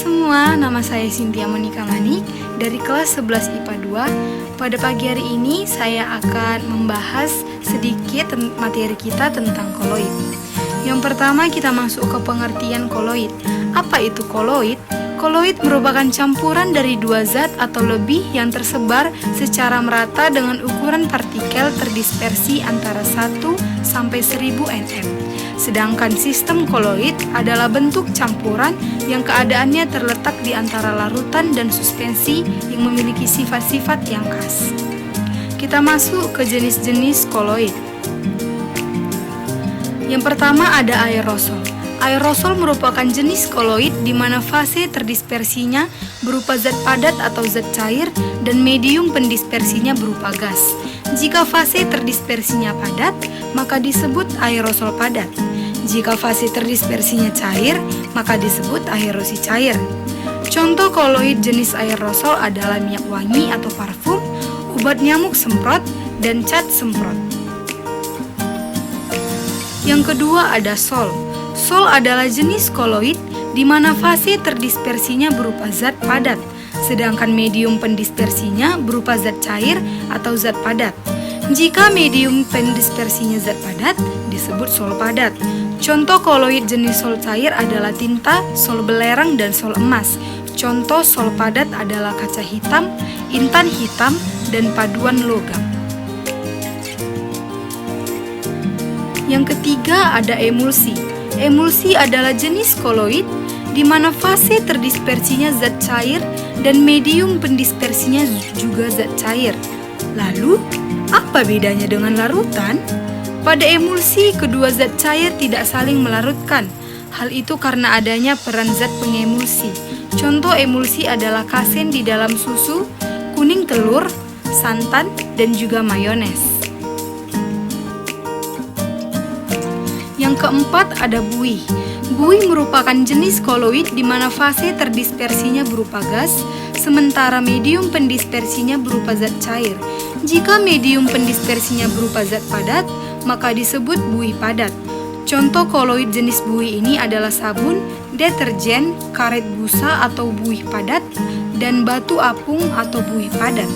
semua, nama saya Cynthia Monica Manik dari kelas 11 IPA 2. Pada pagi hari ini saya akan membahas sedikit materi kita tentang koloid. Yang pertama kita masuk ke pengertian koloid. Apa itu koloid? Koloid merupakan campuran dari dua zat atau lebih yang tersebar secara merata dengan ukuran partikel terdispersi antara 1 sampai 1000 nm. Sedangkan sistem koloid adalah bentuk campuran yang keadaannya terletak di antara larutan dan suspensi yang memiliki sifat-sifat yang khas. Kita masuk ke jenis-jenis koloid. Yang pertama ada aerosol. Aerosol merupakan jenis koloid di mana fase terdispersinya berupa zat padat atau zat cair dan medium pendispersinya berupa gas. Jika fase terdispersinya padat, maka disebut aerosol padat. Jika fase terdispersinya cair, maka disebut aerosi cair. Contoh koloid jenis aerosol adalah minyak wangi atau parfum, obat nyamuk semprot, dan cat semprot. Yang kedua ada sol. Sol adalah jenis koloid di mana fase terdispersinya berupa zat padat, sedangkan medium pendispersinya berupa zat cair atau zat padat. Jika medium pendispersinya zat padat, disebut sol padat. Contoh koloid jenis sol cair adalah tinta, sol belerang, dan sol emas. Contoh sol padat adalah kaca hitam, intan hitam, dan paduan logam. Yang ketiga ada emulsi. Emulsi adalah jenis koloid di mana fase terdispersinya zat cair dan medium pendispersinya juga zat cair. Lalu, apa bedanya dengan larutan? Pada emulsi, kedua zat cair tidak saling melarutkan. Hal itu karena adanya peran zat pengemulsi. Contoh emulsi adalah kasein di dalam susu, kuning telur, santan, dan juga mayones. Yang keempat ada buih. Buih merupakan jenis koloid di mana fase terdispersinya berupa gas, sementara medium pendispersinya berupa zat cair. Jika medium pendispersinya berupa zat padat, maka disebut buih padat. Contoh koloid jenis buih ini adalah sabun, deterjen, karet busa atau buih padat, dan batu apung atau buih padat.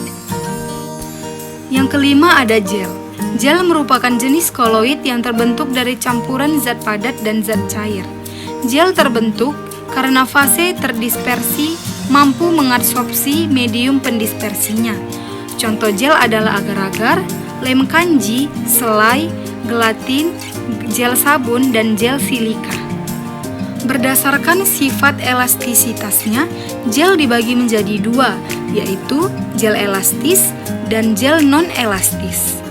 Yang kelima ada gel. Gel merupakan jenis koloid yang terbentuk dari campuran zat padat dan zat cair. Gel terbentuk karena fase terdispersi mampu mengadsorpsi medium pendispersinya. Contoh gel adalah agar-agar, lem kanji, selai, gelatin, gel sabun, dan gel silika. Berdasarkan sifat elastisitasnya, gel dibagi menjadi dua, yaitu gel elastis dan gel non-elastis.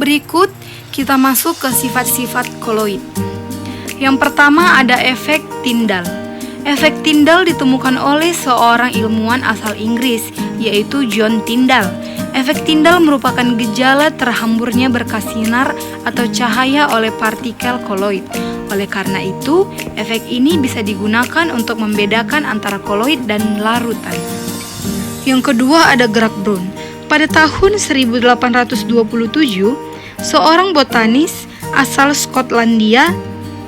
Berikut kita masuk ke sifat-sifat koloid. Yang pertama ada efek Tyndall. Efek Tyndall ditemukan oleh seorang ilmuwan asal Inggris, yaitu John Tyndall. Efek Tyndall merupakan gejala terhamburnya berkas sinar atau cahaya oleh partikel koloid. Oleh karena itu, efek ini bisa digunakan untuk membedakan antara koloid dan larutan. Yang kedua ada gerak Brown. Pada tahun 1827, seorang botanis asal Skotlandia,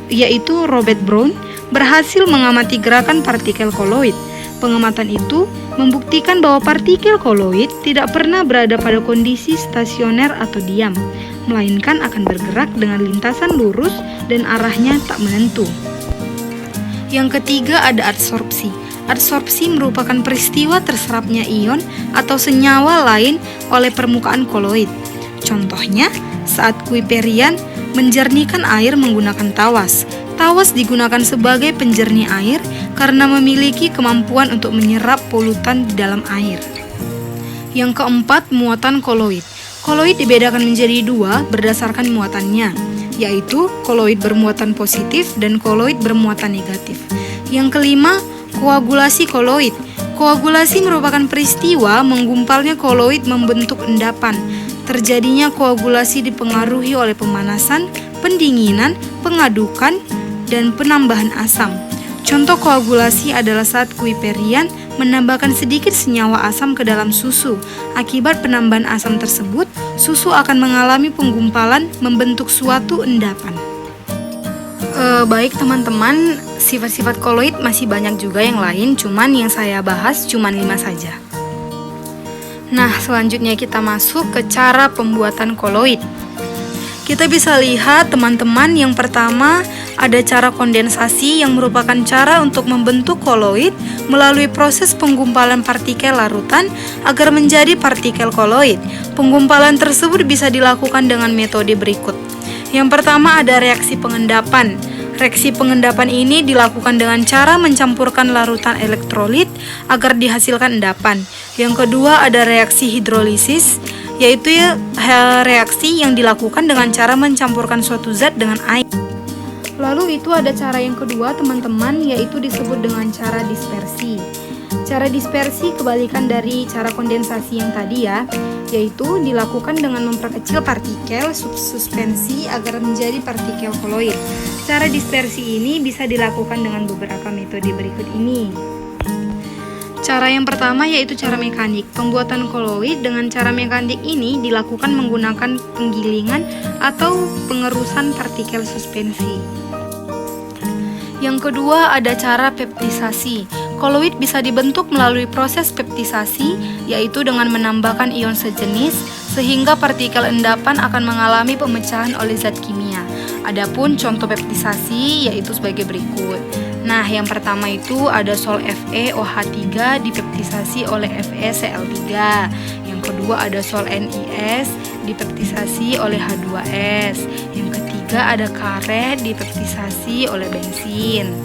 yaitu Robert Brown, berhasil mengamati gerakan partikel koloid. Pengamatan itu membuktikan bahwa partikel koloid tidak pernah berada pada kondisi stasioner atau diam, melainkan akan bergerak dengan lintasan lurus dan arahnya tak menentu. Yang ketiga ada adsorpsi. Adsorpsi merupakan peristiwa terserapnya ion atau senyawa lain oleh permukaan koloid. Contohnya, saat kuiperian menjernihkan air menggunakan tawas. Tawas digunakan sebagai penjernih air karena memiliki kemampuan untuk menyerap polutan di dalam air. Yang keempat, muatan koloid. Koloid dibedakan menjadi dua berdasarkan muatannya, yaitu koloid bermuatan positif dan koloid bermuatan negatif. Yang kelima, koagulasi koloid. Koagulasi merupakan peristiwa menggumpalnya koloid membentuk endapan. Terjadinya koagulasi dipengaruhi oleh pemanasan, pendinginan, pengadukan, dan penambahan asam. Contoh koagulasi adalah saat kuiperian menambahkan sedikit senyawa asam ke dalam susu. Akibat penambahan asam tersebut, susu akan mengalami penggumpalan membentuk suatu endapan. Baik teman-teman, sifat-sifat koloid masih banyak juga yang lain, cuman yang saya bahas cuman 5 saja. Nah, selanjutnya kita masuk ke cara pembuatan koloid. Kita bisa lihat teman-teman, yang pertama ada cara kondensasi yang merupakan cara untuk membentuk koloid melalui proses penggumpalan partikel larutan agar menjadi partikel koloid. Penggumpalan tersebut bisa dilakukan dengan metode berikut. Yang pertama ada reaksi pengendapan. Reaksi pengendapan ini dilakukan dengan cara mencampurkan larutan elektrolit agar dihasilkan endapan. Yang kedua ada reaksi hidrolisis, yaitu reaksi yang dilakukan dengan cara mencampurkan suatu zat dengan air. Lalu itu ada cara yang kedua teman-teman, yaitu disebut dengan cara dispersi. Cara dispersi kebalikan dari cara kondensasi yang tadi ya, yaitu dilakukan dengan memperkecil partikel suspensi agar menjadi partikel koloid. Cara dispersi ini bisa dilakukan dengan beberapa metode berikut ini. Cara yang pertama yaitu cara mekanik. Pembuatan koloid dengan cara mekanik ini dilakukan menggunakan penggilingan atau pengerusan partikel suspensi. Yang kedua ada cara peptisasi. Koloid bisa dibentuk melalui proses peptisasi, yaitu dengan menambahkan ion sejenis sehingga partikel endapan akan mengalami pemecahan oleh zat kimia. Adapun contoh peptisasi yaitu sebagai berikut. Nah, yang pertama itu ada Sol FeOH3 dipeptisasi oleh FeCl3. Yang kedua ada Sol NiS dipeptisasi oleh H2S. Yang ketiga ada karet dipeptisasi oleh bensin.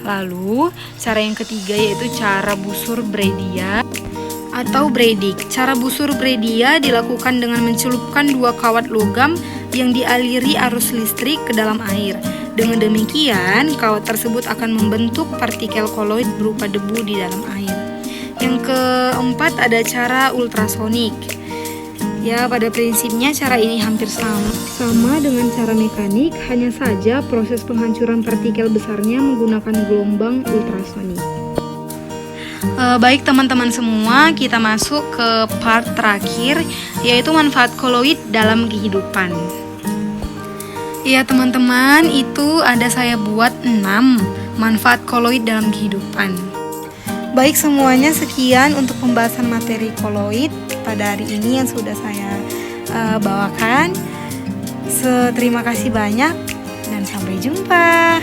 Lalu, cara yang ketiga yaitu cara busur Braidia atau Braidik. Cara busur Braidia dilakukan dengan mencelupkan 2 kawat logam yang dialiri arus listrik ke dalam air. Dengan demikian, kawat tersebut akan membentuk partikel koloid berupa debu di dalam air. Yang keempat ada cara ultrasonik. Ya, pada prinsipnya cara ini hampir sama dengan cara mekanik, hanya saja proses penghancuran partikel besarnya menggunakan gelombang ultrasonik. Baik teman-teman semua, kita masuk ke part terakhir, yaitu manfaat koloid dalam kehidupan. Ya teman-teman, itu ada saya buat 6 manfaat koloid dalam kehidupan. Baik semuanya, sekian untuk pembahasan materi koloid pada hari ini yang sudah saya bawakan. Terima kasih banyak dan sampai jumpa.